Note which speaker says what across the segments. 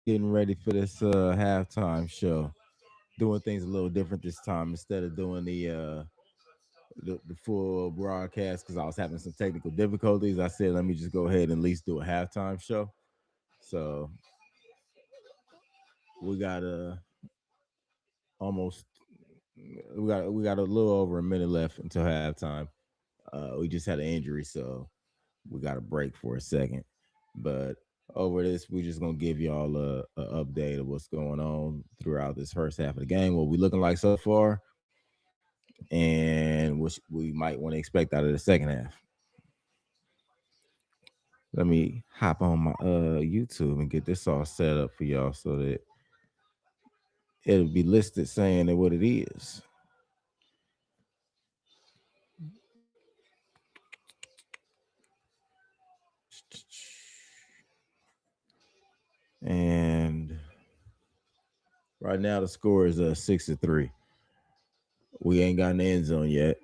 Speaker 1: Getting ready for this halftime show. Doing things a little different this time instead of doing the full broadcast because I was having some technical difficulties. I said let me just go ahead and at least do a halftime show. So we got almost we got a little over a minute left until halftime. We just had an injury, so we got a break for a second. But over this, we're just gonna give y'all a update of what's going on throughout this first half of the game, what we looking like so far, and what we might want to expect out of the second half. Let me hop on my YouTube and get this all set up for y'all so that it'll be listed saying that what it is. And right now the score is 6-3. We ain't got an end zone yet.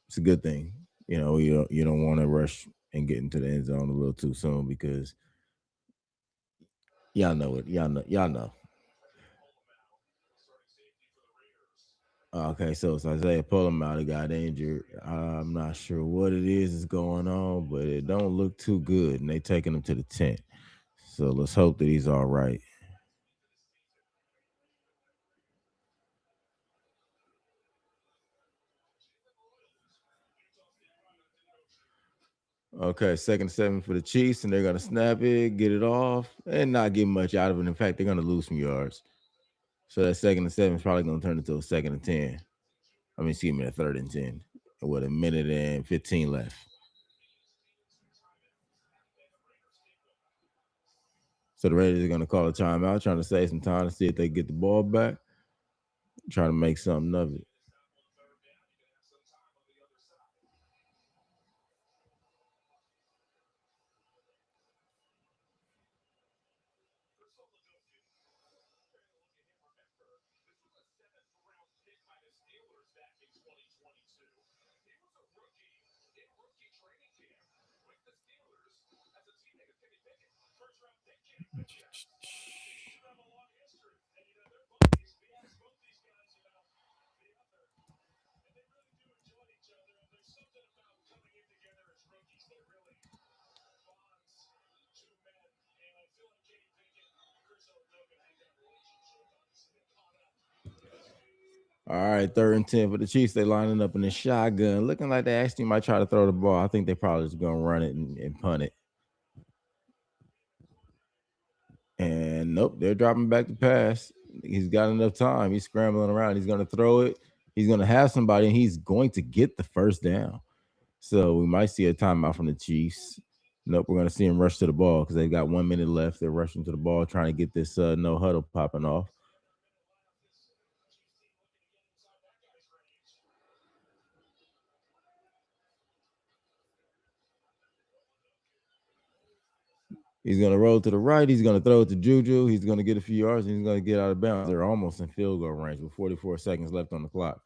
Speaker 1: It's a good thing. You don't want to rush and get into the end zone a little too soon because y'all know it. Y'all know. Okay, so it's Isaiah Pullum out. He got injured. I'm not sure what it is going on, but it don't look too good. And they taking him to the tent. So let's hope that he's all right. Okay, 2nd and 7 for the Chiefs, and they're gonna snap it, get it off, and not get much out of it. In fact, they're gonna lose some yards. So that 2nd and 7 is probably gonna turn into a 2nd and 10. I mean, excuse me, a 3rd and 10 with a minute and 15 left. So the Raiders are going to call a timeout, trying to save some time to see if they get the ball back, trying to make something of it. All right, 3rd and 10 for the Chiefs. They lining up in the shotgun, looking like they actually might try to throw the ball. I think they probably just going to run it and punt it. And nope, they're dropping back to pass. He's got enough time. He's scrambling around. He's going to throw it. He's going to have somebody, and he's going to get the first down. So we might see a timeout from the Chiefs. Nope, we're going to see him rush to the ball because they've got 1 minute left. They're rushing to the ball, trying to get this no huddle popping off. He's going to roll to the right. He's going to throw it to Juju. He's going to get a few yards, and he's going to get out of bounds. They're almost in field goal range with 44 seconds left on the clock.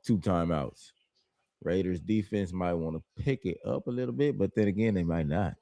Speaker 1: 2 timeouts. Raiders defense might want to pick it up a little bit, but then again, they might not.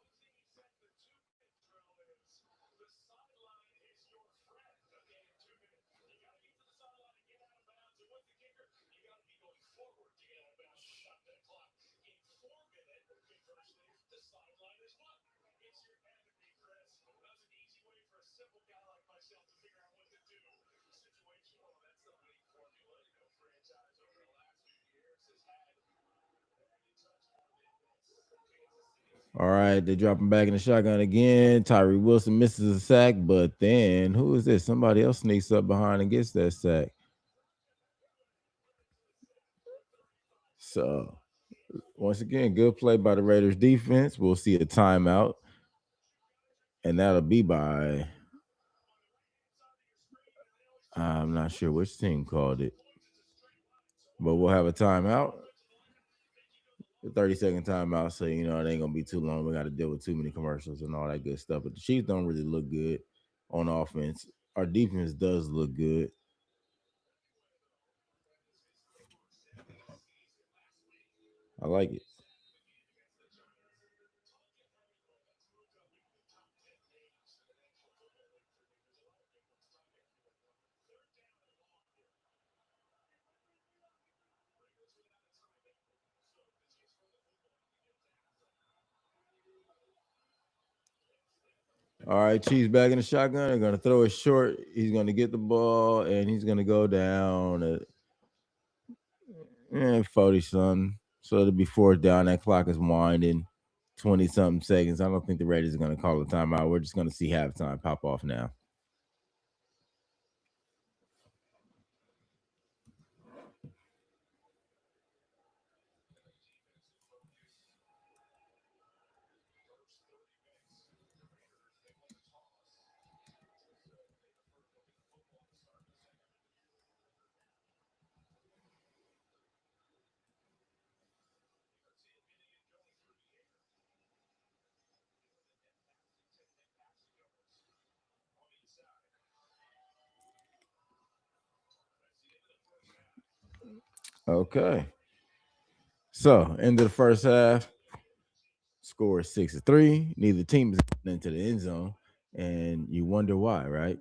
Speaker 1: All right, they're dropping back in the shotgun again. Tyree Wilson misses a sack, but then who is this? Somebody else sneaks up behind and gets that sack. So once again, good play by the Raiders defense. We'll see a timeout, and that'll be by I'm not sure which team called it, but we'll have a timeout. The 30-second timeout, so it ain't gonna be too long. We got to deal with too many commercials and all that good stuff. But the Chiefs don't really look good on offense. Our defense does look good. I like it. All right, Chiefs back in the shotgun. They're going to throw it short. He's going to get the ball, and he's going to go down at 40 something. So it'll be fourth down. That clock is winding. 20 something seconds. I don't think the Raiders are going to call a timeout. We're just going to see halftime pop off now. Okay. So, end of the first half, score is 6-3. Neither team is getting into the end zone, and you wonder why, right?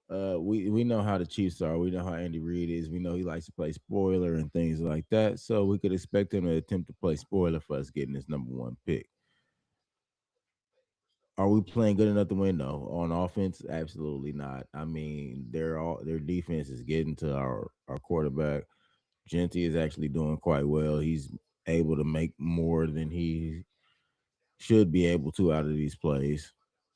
Speaker 1: We know how the Chiefs are. We know how Andy Reid is. We know he likes to play spoiler and things like that. So we could expect him to attempt to play spoiler for us getting this number one pick. Are we playing good enough to win? No. On offense, absolutely not. I mean, their defense is getting to our quarterback. Genty is actually doing quite well. He's able to make more than he should be able to out of these plays.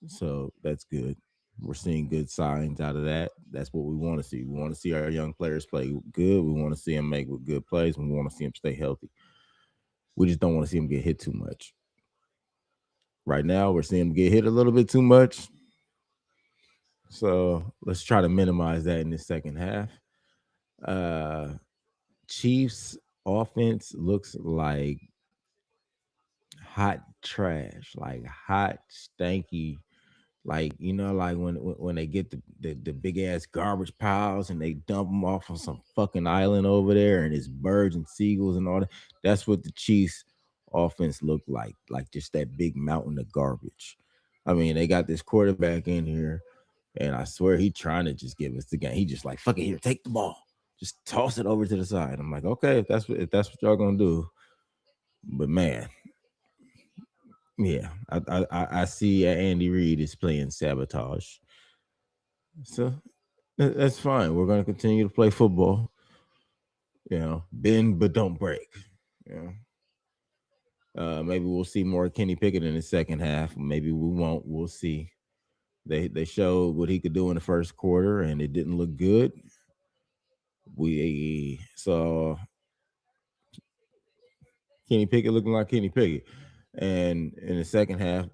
Speaker 1: So that's good. We're seeing good signs out of that. That's what we want to see. We want to see our young players play good. We want to see them make with good plays. We want to see them stay healthy. We just don't want to see them get hit too much. Right now, we're seeing them get hit a little bit too much. So let's try to minimize that in the second half. Chiefs offense looks like hot trash, like hot, stanky. Like, like when they get the big ass garbage piles and they dump them off on some fucking island over there and it's birds and seagulls and all that. That's what the Chiefs offense looked like just that big mountain of garbage. I mean, they got this quarterback in here, and I swear he trying to just give us the game. He just like, fuck it, here, take the ball, just toss it over to the side. I'm like, okay, if that's what y'all gonna do. But man, yeah, I see Andy Reid is playing sabotage. So that's fine. We're going to continue to play football. Bend but don't break. You maybe we'll see more Kenny Pickett in the second half. Maybe we won't. We'll see. They showed what he could do in the first quarter, and it didn't look good. We saw Kenny Pickett looking like Kenny Pickett, and in the second half,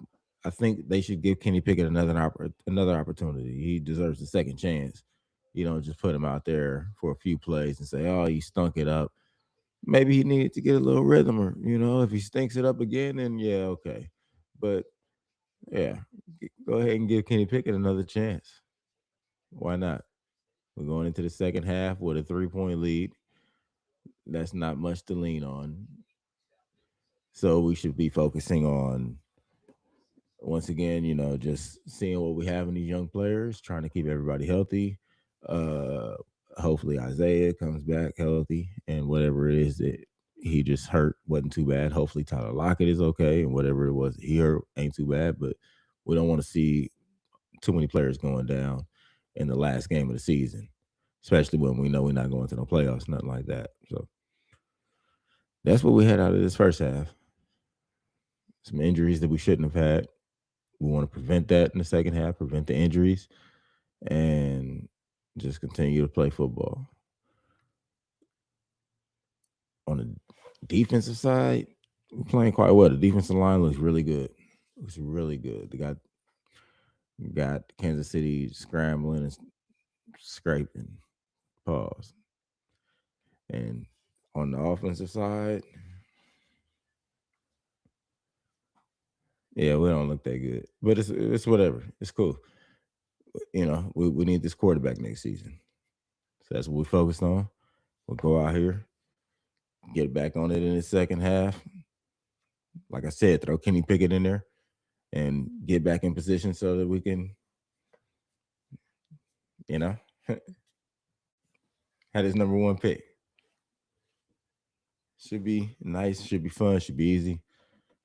Speaker 1: I think they should give Kenny Pickett another opportunity. He deserves a second chance. You don't just put him out there for a few plays and say, "Oh, you stunk it up." Maybe he needed to get a little rhythm, or if he stinks it up again, then yeah, okay. But yeah, go ahead and give Kenny Pickett another chance. Why not? We're going into the second half with a 3-point lead. That's not much to lean on. So we should be focusing on, once again, just seeing what we have in these young players, trying to keep everybody healthy. Uh, Hopefully Isaiah comes back healthy, and whatever it is that he just hurt wasn't too bad. Hopefully Tyler Lockett is okay, and whatever it was he hurt ain't too bad. But we don't want to see too many players going down in the last game of the season, especially when we know we're not going to no playoffs, nothing like that. So that's what we had out of this first half. Some injuries that we shouldn't have had. We want to prevent that in the second half, prevent the injuries, and just continue to play football. On the defensive side, we're playing quite well. The defensive line looks really good. Looks really good. They got Kansas City scrambling and scraping. Pause. And on the offensive side, yeah, we don't look that good. But it's whatever. It's cool. We need this quarterback next season. So that's what we focused on. We'll go out here, get back on it in the second half. Like I said, throw Kenny Pickett in there and get back in position so that we can, have his number one pick. Should be nice, should be fun, should be easy.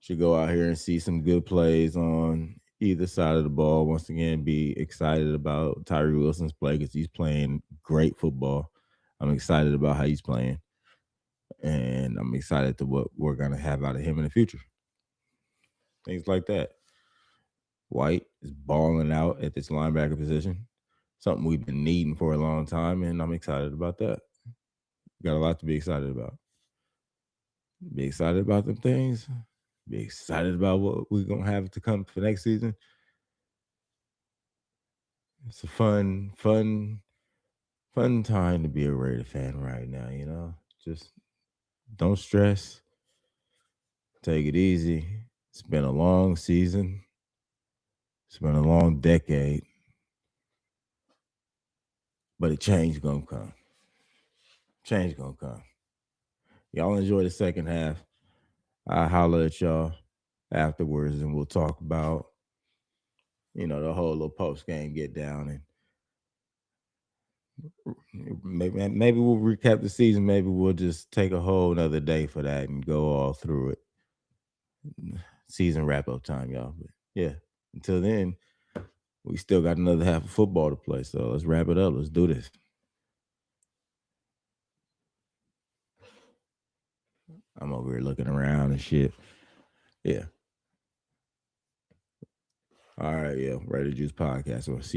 Speaker 1: Should go out here and see some good plays on either side of the ball. Once again, be excited about Tyree Wilson's play because he's playing great football. I'm excited about how he's playing, and I'm excited to what we're gonna have out of him in the future. Things like that. White is balling out at this linebacker position, something we've been needing for a long time, and I'm excited about that. Got a lot to be excited about. Be excited about them things. Be excited about what we're gonna have to come for next season. It's a fun time to be a Raider fan right now. Just don't stress. Take it easy. It's been a long season. It's been a long decade, but a change gonna come. Change gonna come. Y'all enjoy the second half. I'll holler at y'all afterwards, and we'll talk about the whole little post game get down, and maybe we'll recap the season. Maybe we'll just take a whole another day for that and go all through it. Season wrap up time, y'all. But yeah, until then, we still got another half of football to play. So let's wrap it up. Let's do this. I'm over here looking around and shit. Yeah. All right, yeah. Raider Juice Podcast. We'll see you.